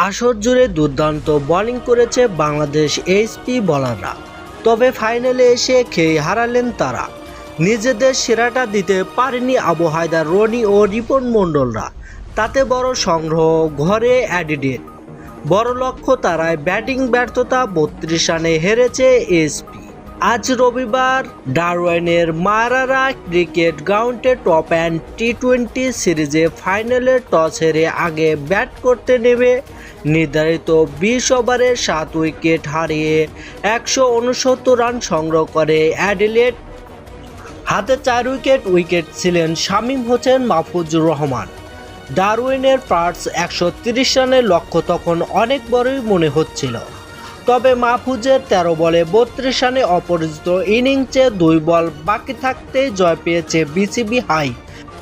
আসর জুড়ে দুর্দান্ত বোলিং করেছে বাংলাদেশ এইচপি বোলাররা, তবে ফাইনালে এসে খেয়ে হারালেন তারা। নিজেদের সেরাটা দিতে পারেনি আবু হায়দার, রনি ও রিপন মণ্ডলরা। তাতে বড় সংগ্রহ ঘরে অ্যাডিলেড। বড় লক্ষ্য তারায় ব্যাটিং ব্যর্থতা, 32 রানে হেরেছে এইচপি। আজ রবিবার ডারওয়েনের মারারা ক্রিকেট গ্রাউন্ডে টপ অ্যান্ড টি-20 সিরিজে ফাইনালে টস হেরে আগে ব্যাট করতে নেমে নির্ধারিত 20 ওভারে 7 উইকেট হারিয়ে 169 রান সংগ্রহ করে অ্যাডিলেড। হাতে 4 উইকেট ছিলেন শামীম হোসেন, মাহফুজুর রহমান। ডারউইনের ফার্স্ট 130 রানের লক্ষ্য তখন অনেক বড়ই মনে হচ্ছিল, তবে মাহফুজের 13 বলে 32 রানে অপরাজিত ইনিংসে 2 বল বাকি থাকতেই জয় পেয়েছে বিসিবি হাই।